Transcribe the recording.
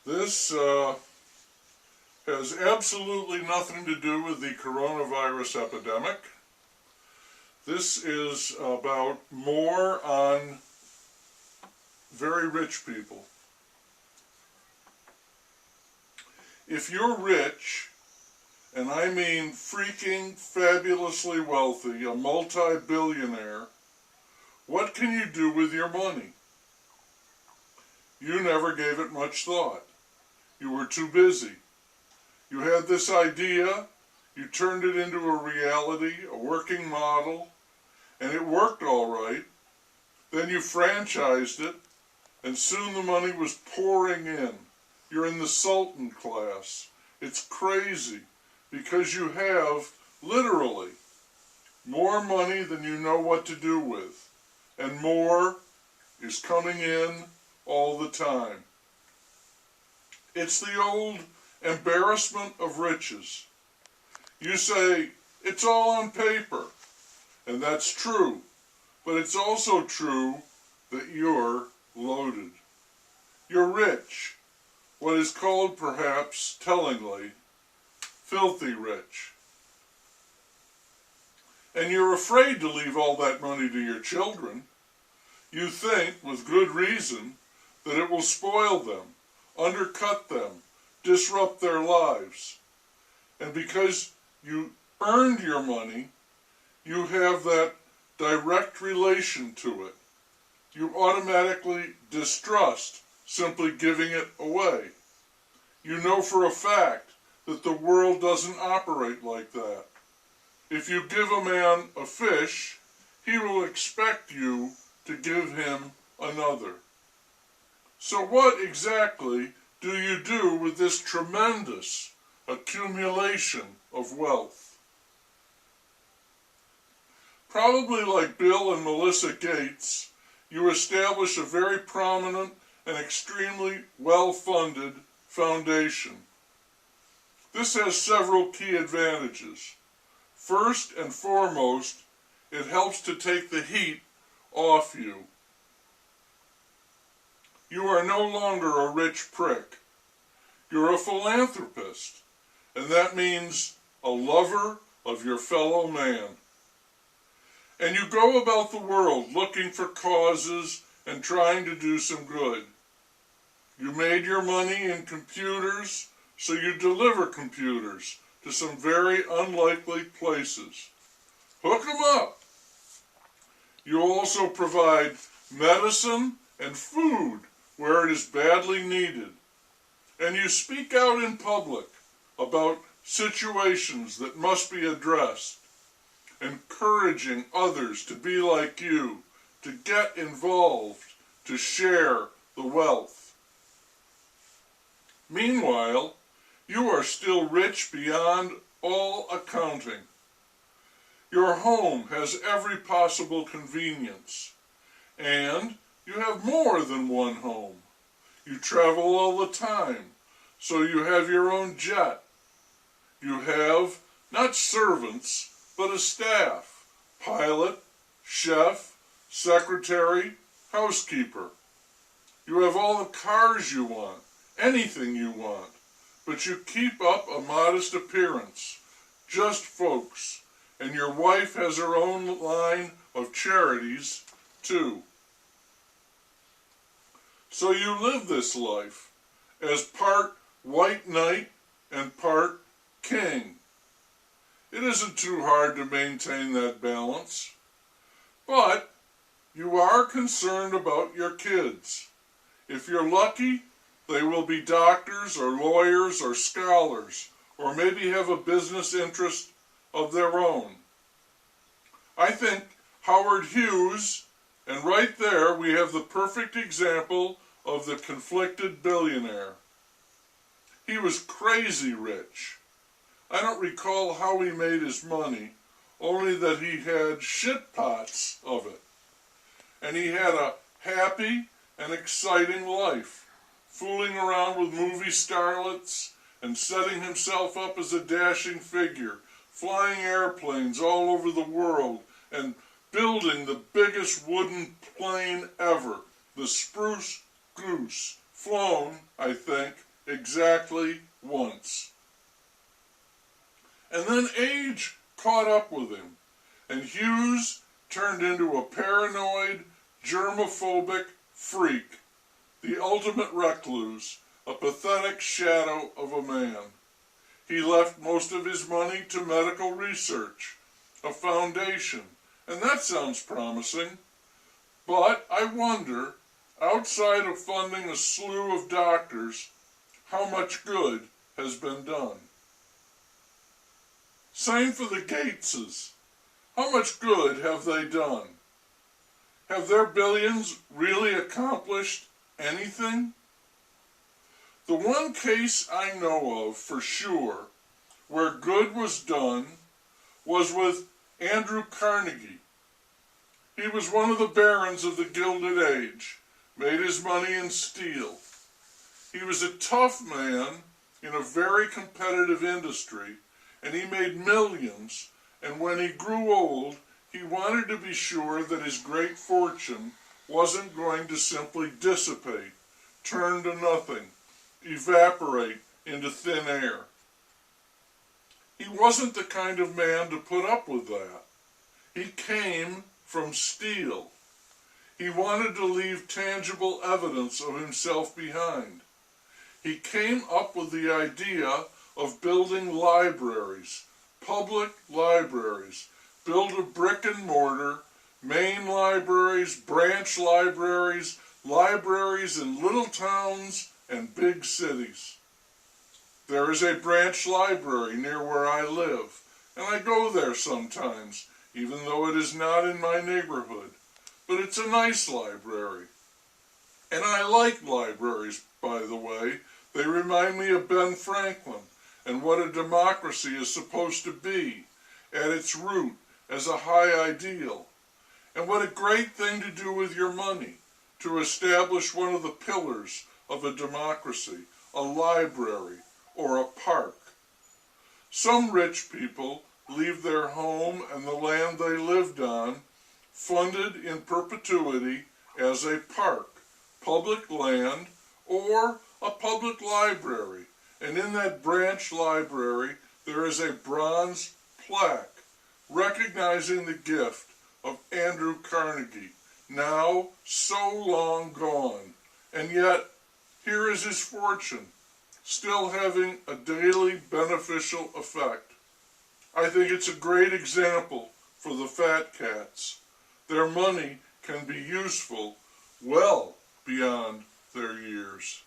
This has absolutely nothing to do with the coronavirus epidemic. This is about more on very rich people. If you're rich, and I mean freaking fabulously wealthy, a multi-billionaire, what can you do with your money? You never gave it much thought. You were too busy. You had this idea, you turned it into a reality, a working model, and it worked all right. Then you franchised it, and soon the money was pouring in. You're in the Sultan class. It's crazy, because you have, literally, more money than you know what to do with, and more is coming in all the time. It's the old embarrassment of riches. You say, it's all on paper, and that's true, but it's also true that you're loaded. You're rich, what is called perhaps, tellingly, filthy rich. And you're afraid to leave all that money to your children. You think, with good reason, that it will spoil them, undercut them, disrupt their lives. And because you earned your money, you have that direct relation to it. You automatically distrust simply giving it away. You know for a fact that the world doesn't operate like that. If you give a man a fish, he will expect you to give him another. So what exactly do you do with this tremendous accumulation of wealth? Probably like Bill and Melissa Gates, you establish a very prominent and extremely well-funded foundation. This has several key advantages. First and foremost, it helps to take the heat off you. You are no longer a rich prick. You're a philanthropist, and that means a lover of your fellow man. And you go about the world looking for causes and trying to do some good. You made your money in computers, so you deliver computers to some very unlikely places. Hook them up. You also provide medicine and food where it is badly needed. And you speak out in public about situations that must be addressed, encouraging others to be like you, to get involved, to share the wealth. Meanwhile, you are still rich beyond all accounting. Your home has every possible convenience, and you have more than one home. You travel all the time, so you have your own jet. You have not servants, but a staff, pilot, chef, secretary, housekeeper. You have all the cars you want, anything you want, but you keep up a modest appearance, just folks, and your wife has her own line of charities, too. So you live this life as part white knight and part king. It isn't too hard to maintain that balance, but you are concerned about your kids. If you're lucky, they will be doctors or lawyers or scholars, or maybe have a business interest of their own. I think Howard Hughes, and right there we have the perfect example of the conflicted billionaire. He was crazy rich. I don't recall how he made his money, only that he had shit pots of it. And he had a happy and exciting life, fooling around with movie starlets and setting himself up as a dashing figure, flying airplanes all over the world and building the biggest wooden plane ever, the Spruce Goose, flown, I think, exactly once. And then age caught up with him, and Hughes turned into a paranoid, germophobic freak, the ultimate recluse, a pathetic shadow of a man. He left most of his money to medical research, a foundation, and that sounds promising. But I wonder, outside of funding a slew of doctors, how much good has been done. Same for the Gateses. How much good have they done? Have their billions really accomplished anything? The one case I know of for sure where good was done was with Andrew Carnegie. He was one of the barons of the Gilded Age, made his money in steel. He was a tough man in a very competitive industry, and he made millions, and when he grew old, he wanted to be sure that his great fortune wasn't going to simply dissipate, turn to nothing, evaporate into thin air. He wasn't the kind of man to put up with that. He came from steel. He wanted to leave tangible evidence of himself behind. He came up with the idea of building libraries, public libraries, build a brick and mortar, main libraries, branch libraries, libraries in little towns and big cities. There is a branch library near where I live, and I go there sometimes, even though it is not in my neighborhood. But it's a nice library. And I like libraries, by the way. They remind me of Ben Franklin and what a democracy is supposed to be at its root as a high ideal. And what a great thing to do with your money, to establish one of the pillars of a democracy, a library or a park. Some rich people leave their home and the land they lived on funded in perpetuity as a park, public land, or a public library. And in that branch library, there is a bronze plaque recognizing the gift of Andrew Carnegie, now so long gone. And yet, here is his fortune, still having a daily beneficial effect. I think it's a great example for the fat cats. Their money can be useful well beyond their years.